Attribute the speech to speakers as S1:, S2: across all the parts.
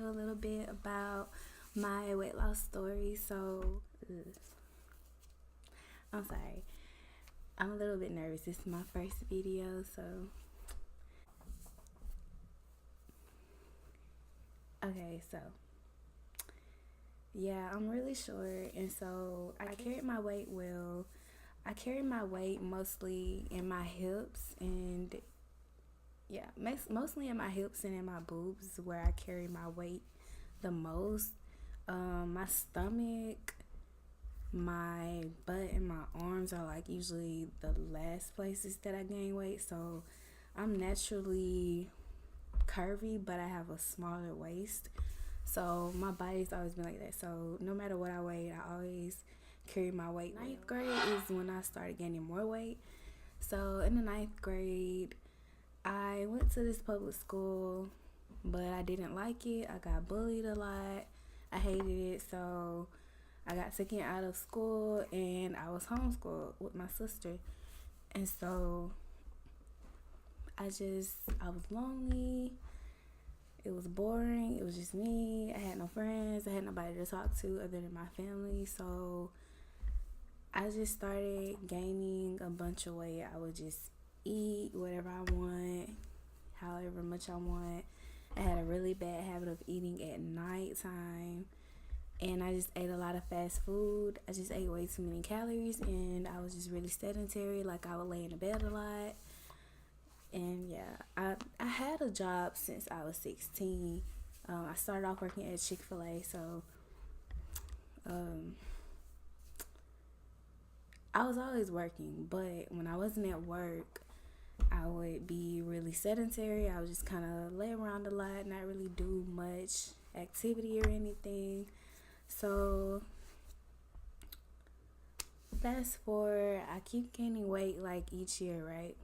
S1: you a little bit about my weight loss story. I'm sorry. I'm a little bit nervous. This is my first video, so okay, so yeah, I'm really short, and so I carried my weight well. I carry my weight mostly in my hips and yeah, mostly in my hips and in my boobs where I carry my weight the most. My stomach, my butt, and my arms are like usually the last places that I gain weight. So I'm naturally curvy, but I have a smaller waist. So my body's always been like that. So no matter what I weigh, I always carry my weight. Ninth grade is when I started gaining more weight. So in the ninth grade, I went to this public school, but I didn't like it. I got bullied a lot. I hated it. So I got taken out of school and I was homeschooled with my sister. And so I was lonely. It was boring. It was just me. I had no friends. I had nobody to talk to other than my family. So I just started gaining a bunch of weight. I would just eat whatever I want, however much I want. I had a really bad habit of eating at nighttime, and I just ate a lot of fast food. I just ate way too many calories, and I was just really sedentary. Like, I would lay in the bed a lot. And yeah, I had a job since I was 16. I started off working at Chick-fil-A, so I was always working, but when I wasn't at work, I would be really sedentary. I would just kind of lay around a lot, not really do much activity or anything. So fast forward, I keep gaining weight like each year, right?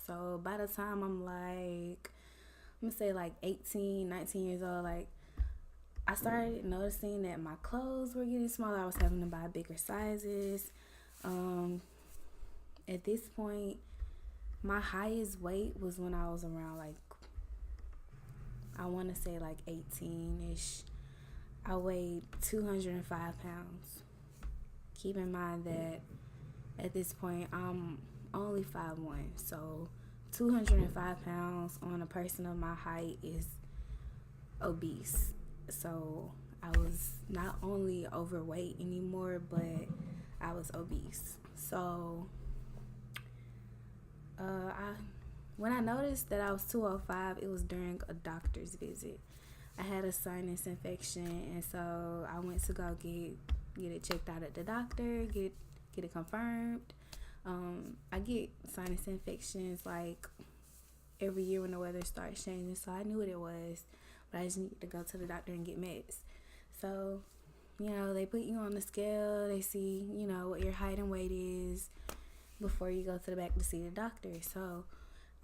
S1: So by the time I'm like, I'm gonna say like 18, 19 years old, like I started noticing that my clothes were getting smaller. I was having to buy bigger sizes. At this point, my highest weight was when I was around like, I want to say like 18-ish. I weighed 205 pounds. Keep in mind that at this point, I'm only 5'1", so 205 pounds on a person of my height is obese. So I was not only overweight anymore, but I was obese. So I when I noticed that I was 205, it was during a doctor's visit. I had a sinus infection, and so I went to go get it checked out at the doctor, get it confirmed. I get sinus infections like every year when the weather starts changing, so I knew what it was, but I just needed to go to the doctor and get meds. So, they put you on the scale, they see, what your height and weight is before you go to the back to see the doctor. So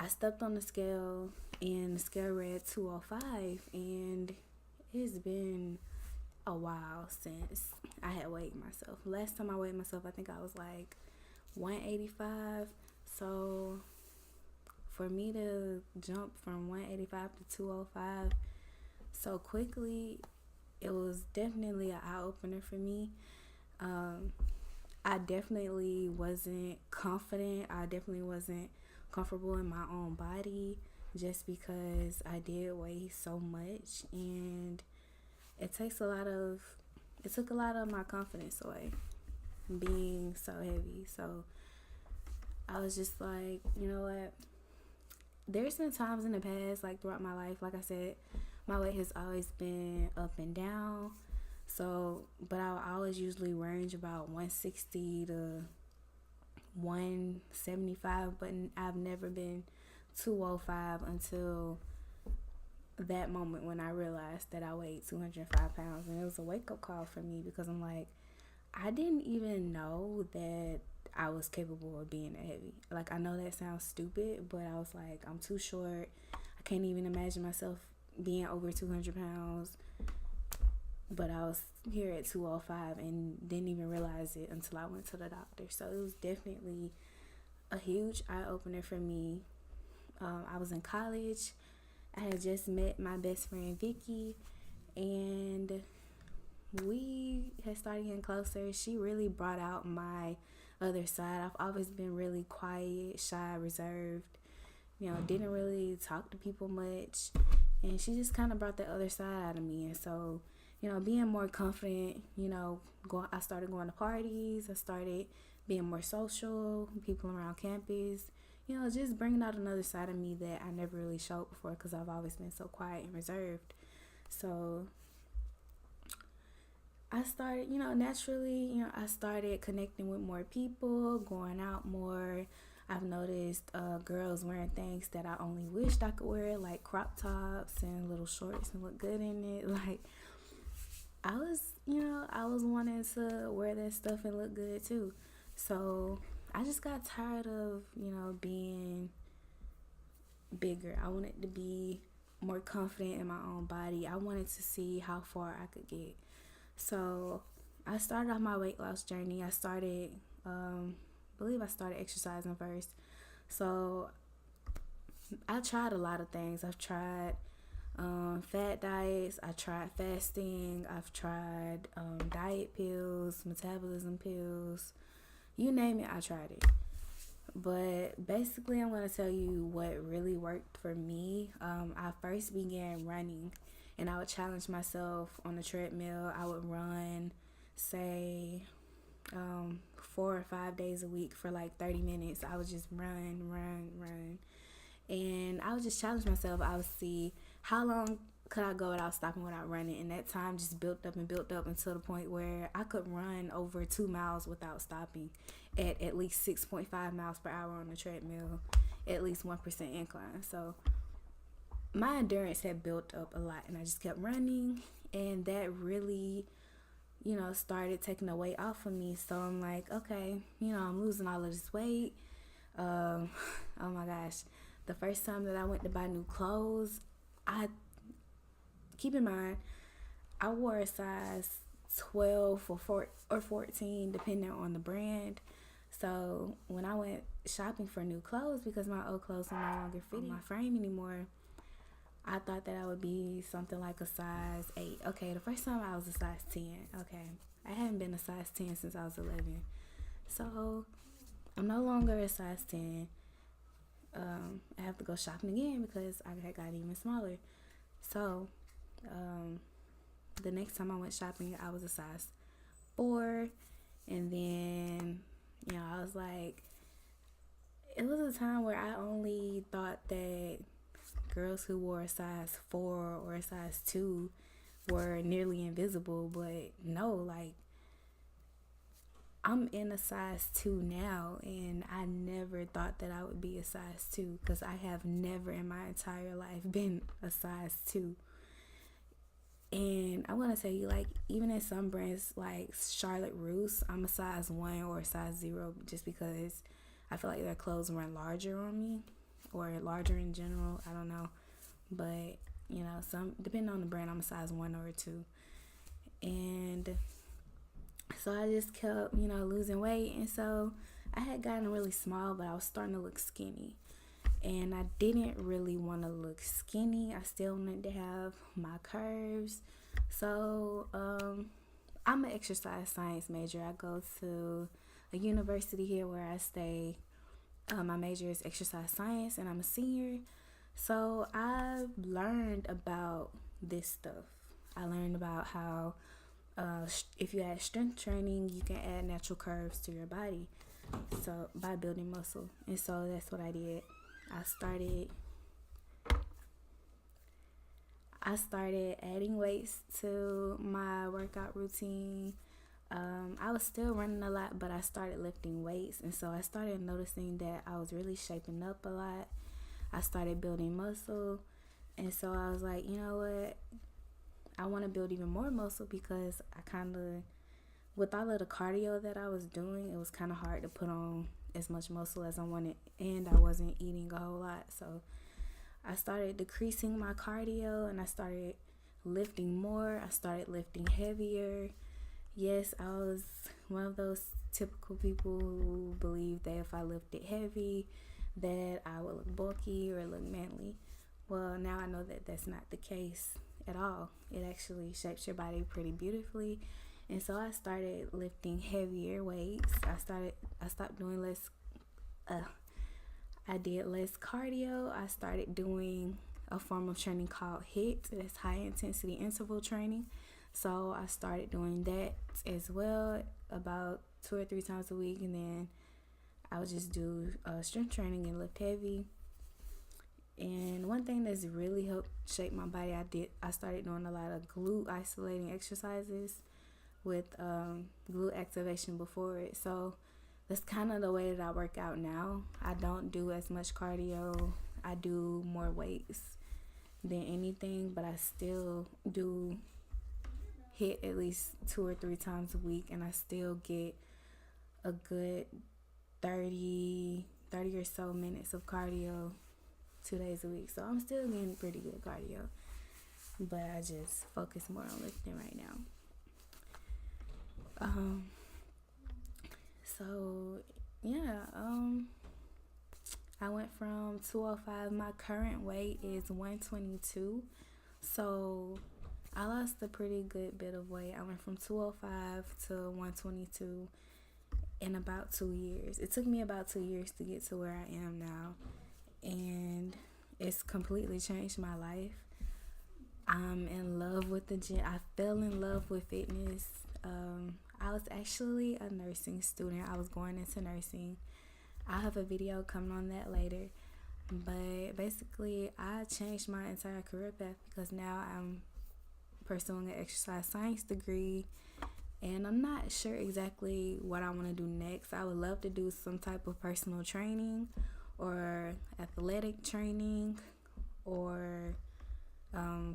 S1: I stepped on the scale and the scale read 205, and it's been a while since I had weighed myself. Last time I weighed myself, I think I was like 185. So for me to jump from 185 to 205 so quickly, it was definitely an eye-opener for me. I definitely wasn't confident. I definitely wasn't comfortable in my own body just because I did weigh so much, and it took a lot of my confidence away being so heavy. So I was just like, you know what? There's been times in the past, like throughout my life, like I said, my weight has always been up and down. So, but I always usually range about 160 to 175, but I've never been 205 until that moment when I realized that I weighed 205 pounds. And it was a wake-up call for me because I'm like, I didn't even know that I was capable of being that heavy. Like, I know that sounds stupid, but I was like, I'm too short. I can't even imagine myself being over 200 pounds. But I was here at 205 and didn't even realize it until I went to the doctor. So it was definitely a huge eye-opener for me. I was in college. I had just met my best friend, Vicky. and we had started getting closer. She really brought out my other side. I've always been really quiet, shy, reserved, didn't really talk to people much. And she just kind of brought the other side out of me. And so, being more confident, I started going to parties. I started being more social, people around campus, just bringing out another side of me that I never really showed before because I've always been so quiet and reserved. So I started, naturally, I started connecting with more people, going out more. I've noticed girls wearing things that I only wished I could wear, like crop tops and little shorts and look good in it. Like, I was wanting to wear that stuff and look good too. So I just got tired of, being bigger. I wanted to be more confident in my own body. I wanted to see how far I could get. So I started off my weight loss journey. I believe I started exercising first. So I tried a lot of things. I've tried fat diets. I tried fasting. I've tried diet pills, metabolism pills. You name it, I tried it. But basically, I'm going to tell you what really worked for me. I first began running, and I would challenge myself on the treadmill. I would run, say, 4 or 5 days a week for like 30 minutes. I would just run. And I would just challenge myself. I would see how long could I go without stopping, without running. And that time just built up until the point where I could run over 2 miles without stopping at least 6.5 miles per hour on the treadmill, at least 1% incline. So my endurance had built up a lot, and I just kept running, and that really, started taking the weight off of me. So I'm like, okay, I'm losing all of this weight. Oh my gosh. The first time that I went to buy new clothes, keep in mind, I wore a size 12 or 14, depending on the brand. So when I went shopping for new clothes, because my old clothes were no longer fitting my frame anymore, I thought that I would be something like a size 8. Okay, the first time I was a size 10. Okay, I hadn't been a size 10 since I was 11. So I'm no longer a size 10. I have to go shopping again because I got even smaller. So the next time I went shopping, I was a size 4. And then, I was like, it was a time where I only thought that girls who wore a size 4 or a size 2 were nearly invisible. But no, like, I'm in a size 2 now, and I never thought that I would be a size 2 because I have never in my entire life been a size 2. And I want to tell you, like, even in some brands like Charlotte Russe, I'm a size 1 or a size 0 just because I feel like their clothes run larger on me, or larger in general. I don't know. But, some depending on the brand, I'm a size 1 or a 2. And so I just kept, losing weight. And so I had gotten really small, but I was starting to look skinny. And I didn't really want to look skinny. I still wanted to have my curves. So I'm an exercise science major. I go to a university here where I stay. My major is exercise science, and I'm a senior. So I learned about this stuff. I learned about how if you add strength training, you can add natural curves to your body, so by building muscle. And so that's what I did. I started adding weights to my workout routine. I was still running a lot, but I started lifting weights, and so I started noticing that I was really shaping up a lot. I started building muscle, and so I was like, you know what? I want to build even more muscle because with all of the cardio that I was doing, it was kind of hard to put on as much muscle as I wanted, and I wasn't eating a whole lot. So I started decreasing my cardio, and I started lifting more. I started lifting heavier. Yes, I was one of those typical people who believe that if I lifted heavy, that I would look bulky or look manly. Well, now I know that that's not the case. at all. It actually shapes your body pretty beautifully. And so I started lifting heavier weights. I stopped doing less I did less cardio. I started doing a form of training called HIIT. That's high intensity interval training. So I started doing that as well, about 2 or 3 times a week, and then I would just do strength training and lift heavy. And one thing that's really helped shape my body, I started doing a lot of glute isolating exercises with glute activation before it. So that's kind of the way that I work out now. I don't do as much cardio. I do more weights than anything, but I still do HIIT at least 2 or 3 times a week, and I still get a good 30 or so minutes of cardio 2 days a week. So I'm still getting pretty good cardio, but I just focus more on lifting right now. So yeah, I went from 205. My current weight is 122. So I lost a pretty good bit of weight. I went from 205 to 122 in about 2 years. It took me about 2 years to get to where I am now, and it's completely changed my life. I'm in love with the gym. I fell in love with fitness. I was actually a nursing student. I was going into nursing. I'll have a video coming on that later. But basically, I changed my entire career path because now I'm pursuing an exercise science degree, and I'm not sure exactly what I want to do next. I would love to do some type of personal training or athletic training or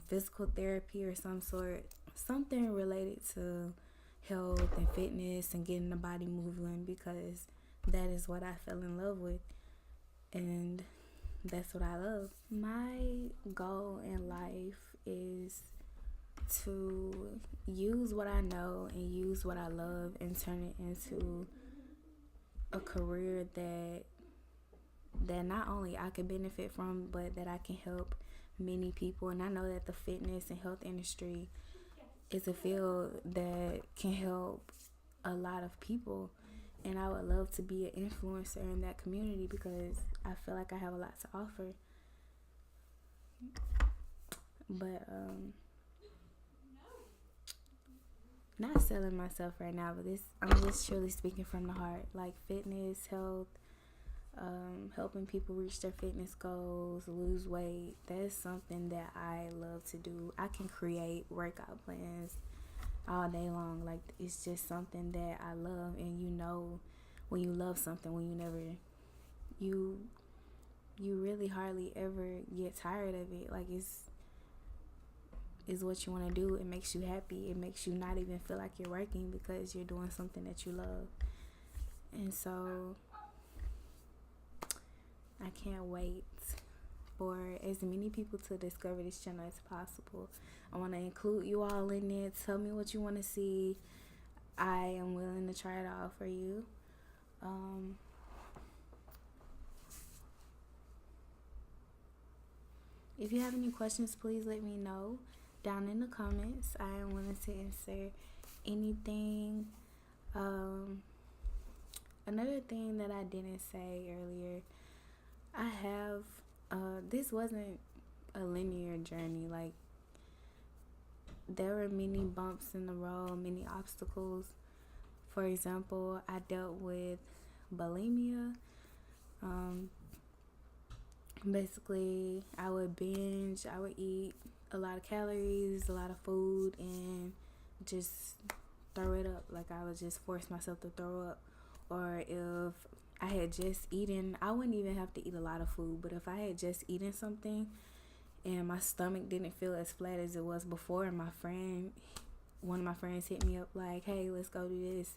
S1: physical therapy or some sort, something related to health and fitness and getting the body moving, because that is what I fell in love with, and that's what I love. My goal in life is to use what I know and use what I love and turn it into a career that not only I can benefit from, but that I can help many people. And I know that the fitness and health industry is a field that can help a lot of people, and I would love to be an influencer in that community because I feel like I have a lot to offer. But not selling myself right now, but I'm just truly speaking from the heart. Like fitness, health, helping people reach their fitness goals, lose weight. That's something that I love to do. I can create workout plans all day long. Like, it's just something that I love. And you know, when you love something, when you really hardly ever get tired of it. Like, it's what you want to do. It makes you happy. It makes you not even feel like you're working because you're doing something that you love. And so I can't wait for as many people to discover this channel as possible. I want to include you all in it. Tell me what you want to see. I am willing to try it all for you. If you have any questions, please let me know down in the comments. I am willing to answer anything. Another thing that I didn't say earlier, I have this wasn't a linear journey. Like, there were many bumps in the road, many obstacles. For example, I dealt with bulimia. Basically, I would binge, I would eat a lot of calories, a lot of food, and just throw it up. Like, I would just force myself to throw up. Or if I had just eaten, I wouldn't even have to eat a lot of food, but if I had just eaten something and my stomach didn't feel as flat as it was before, and one of my friends hit me up like, hey, let's go do this,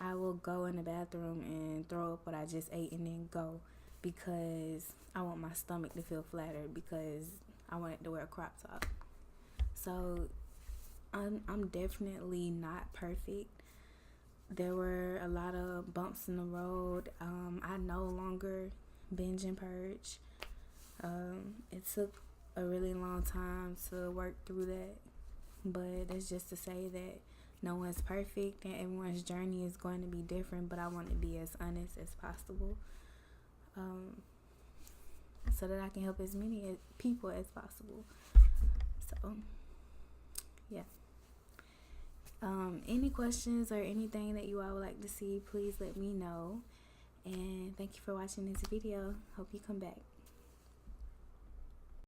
S1: I will go in the bathroom and throw up what I just ate and then go, because I want my stomach to feel flatter, because I wanted to wear a crop top. So I'm definitely not perfect. There were a lot of bumps in the road. I no longer binge and purge. It took a really long time to work through that. But that's just to say that no one's perfect and everyone's journey is going to be different, but I want to be as honest as possible, so that I can help as many people as possible. So, yeah. Any questions or anything that you all would like to see, please let me know. And thank you for watching this video. Hope you come back.